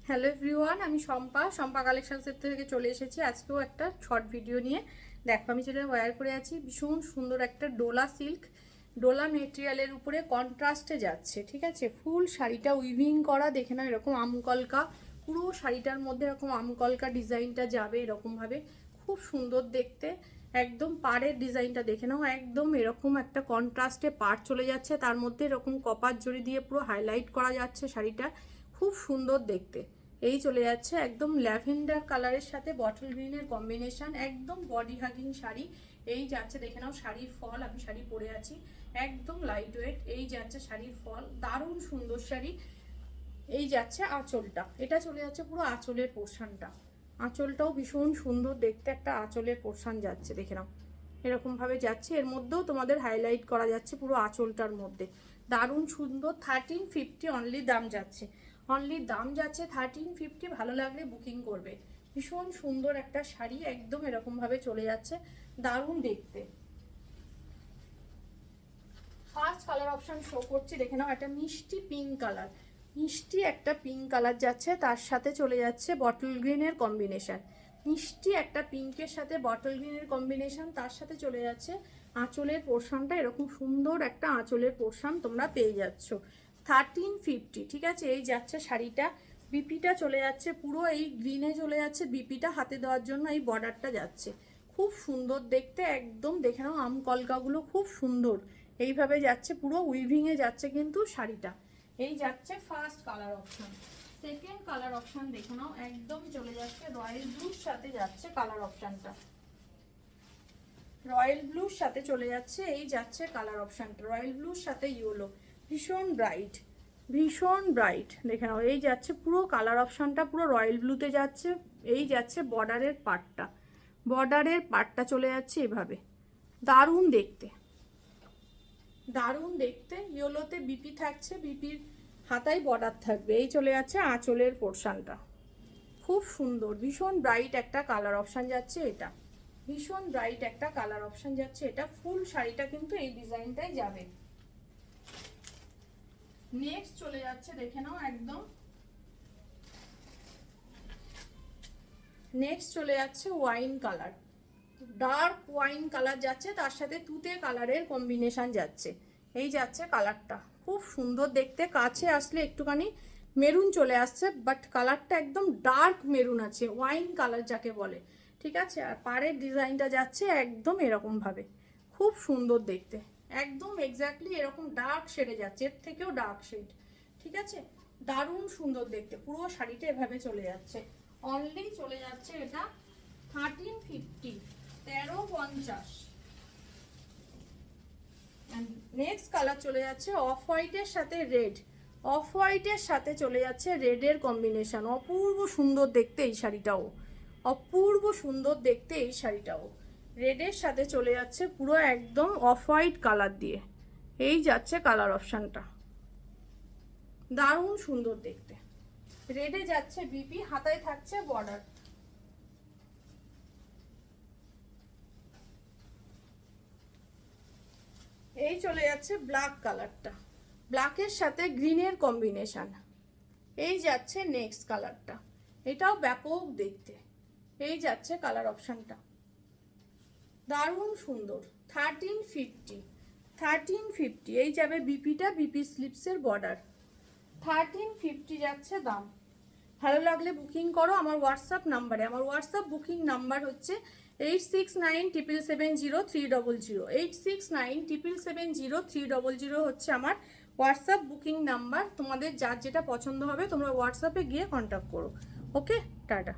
Hello everyone, আমি শম্পা কালেকশনসের থেকে চলে এসেছি আজকেও একটা শর্ট ভিডিও নিয়ে। দেখো আমি যেটা ওয়্যার করে আছি, ভীষণ সুন্দর একটা ডোলা সিল্ক, ডোলা মেটেরিয়ালের উপরে কন্ট্রাস্টে যাচ্ছে। ঠিক আছে, ফুল শাড়িটা উইভিং করা, দেখে নাও এরকম আমকলকা, পুরো শাড়িটার মধ্যে এরকম আমকলকা ডিজাইনটা যাবে এরকমভাবে, খুব সুন্দর দেখতে। একদম পাড়ের ডিজাইনটা দেখে নাও, একদম এরকম একটা কন্ট্রাস্টে পাড় চলে যাচ্ছে, তার মধ্যে এরকম কপার জড়ি দিয়ে পুরো হাইলাইট করা যাচ্ছে শাড়িটা, খুব সুন্দর দেখতে। এই চলে যাচ্ছে একদম ল্যাভেন্ডার কালারের সাথে বটল গ্রিনের কম্বিনেশন, একদম বডি হাগিং শাড়ি। এই যাচ্ছে দেখে নাও শাড়ির ফল, আমি শাড়ি পরে আছি একদম লাইট ওয়েট। এই যাচ্ছে শাড়ির ফল, দারুণ সুন্দর শাড়ি। এই যাচ্ছে আঁচলটা, এটা চলে যাচ্ছে পুরো আঁচলের পোর্শনটা, আঁচলটাও ভীষণ সুন্দর দেখতে, একটা আঁচলের পোর্শন যাচ্ছে দেখে নাও এরকম ভাবে যাচ্ছে। এর মধ্যেও তোমাদের হাইলাইট করা যাচ্ছে পুরো আঁচলটার মধ্যে, দারুণ সুন্দর। 1350 অনলি দাম যাচ্ছে, অনলি দাম যাচ্ছে 1350। ভালো লাগলে বুকিং করবে। ভীষণ সুন্দর একটা শাড়ি, একদম এরকম ভাবে চলে যাচ্ছে, দারুণ দেখতে। ফার্স্ট কালার অপশন শো করছি দেখে নাও, একটা মিষ্টি পিঙ্ক কালার, মিষ্টি একটা পিঙ্ক কালার যাচ্ছে, তার সাথে চলে যাচ্ছে বটল গ্রিনের কম্বিনেশন, মিষ্টি একটা পিঙ্কের সাথে বটল গ্রিনের কম্বিনেশন, তার সাথে চলে যাচ্ছে আঁচলের পোর্শনটা, এরকম সুন্দর একটা আঁচলের পোর্শন তোমরা পেয়ে যাচ্ছ 1350। ঠিক আছে, এই যাচ্ছে শাড়িটা, বিপিটা চলে যাচ্ছে পুরো এই গ্রিনে চলে যাচ্ছে, বিপিটা হাতে দেওয়ার জন্য এই বর্ডারটা যাচ্ছে, খুব সুন্দর দেখতে। একদম দেখে নাও আম কলকাগুলো খুব সুন্দর এইভাবে যাচ্ছে, পুরো উইভিংয়ে যাচ্ছে কিন্তু শাড়িটা। এই যাচ্ছে first colour option. Second colour option দেখে নাও, একদম চলে যাচ্ছে রয়্যাল ব্লুর সাথে যাচ্ছে কালার অপশনটা, রয়্যাল ব্লুর সাথে চলে যাচ্ছে। এই যাচ্ছে কালার অপশনটা রয়্যাল ব্লুর সাথে ইয়েলো, ভীষণ ব্রাইট, ভীষণ ব্রাইট দেখে নাও। এই যাচ্ছে পুরো কালার অপশনটা পুরো রয়্যাল ব্লুতে যাচ্ছে। এই যাচ্ছে বর্ডারের পার্টটা, বর্ডারের পার্টটা চলে যাচ্ছে এভাবে, দারুণ দেখতে, দারুণ দেখতে। ইয়েলোতে বিপি থাকছে, বিপির হাতায় বর্ডার থাকবে। এই চলে যাচ্ছে আঁচলের পোর্শনটা, খুব সুন্দর, ভীষণ ব্রাইট একটা কালার অপশন যাচ্ছে এটা, ভীষণ ব্রাইট একটা কালার অপশন যাচ্ছে এটা। ফুল শাড়িটা কিন্তু এই ডিজাইনটাই যাবে। নেক্সট চলে যাচ্ছে দেখে নাও একদম, নেক্সট চলে যাচ্ছে wine colour, dark wine colour যাচ্ছে, তার সাথে তুতে কালারের কম্বিনেশন যাচ্ছে। এই যাচ্ছে কালারটা, খুব সুন্দর দেখতে। কাছে আসলে একটুখানি মেরুন চলে আসছে, বাট কালারটা একদম ডার্ক মেরুন আছে, ওয়াইন কালার যাকে বলে। ঠিক আছে, আর পাড়ের ডিজাইনটা যাচ্ছে একদম এরকম ভাবে, খুব সুন্দর দেখতে, একদম এক্স্যাক্টলি এরকম ডার্ক শেডে যাচ্ছে, এর থেকেও ডার্ক শেড। ঠিক আছে, দারুণ সুন্দর দেখতে, পুরো শাড়িটা এভাবে চলে যাচ্ছে। অনলি চলে যাচ্ছে এটা 1350, 1350। নেক্সট কালার চলে যাচ্ছে অফ হোয়াইটের সাথে রেড, অফ হোয়াইটের সাথে চলে যাচ্ছে রেডের কম্বিনেশন, অপূর্ব সুন্দর দেখতে এই শাড়িটাও, অপূর্ব সুন্দর দেখতে এই শাড়িটাও। রেডের সাথে চলে যাচ্ছে পুরো একদম অফ হোয়াইট কালার দিয়ে। এই যাচ্ছে কালার অপশানটা, দারুণ সুন্দর দেখতে। রেডে যাচ্ছে বিপি, হাতায় থাকছে বর্ডার। এই চলে যাচ্ছে ব্ল্যাক কালারটা, ব্ল্যাকের সাথে গ্রিনের কম্বিনেশন। এই যাচ্ছে নেক্সট কালারটা, এটাও ব্যাপক দেখতে। এই যাচ্ছে কালার অপশনটা, দারুণ সুন্দর। 1350, 1350। এই যাবে বিপিটা, বিপি স্লিপসের বর্ডার, 1350 যাচ্ছে দাম। ভালো লাগলে বুকিং করো আমার হোয়াটসঅ্যাপ নাম্বারে, আমার হোয়াটসঅ্যাপ বুকিং নাম্বার হচ্ছে 8697770300, 8697770300 হচ্ছে আমার হোয়াটসঅ্যাপ বুকিং নাম্বার। তোমাদের যার যেটা পছন্দ হবে তোমরা হোয়াটসঅ্যাপে গিয়ে কন্ট্যাক্ট করো। ওকে, টাটা।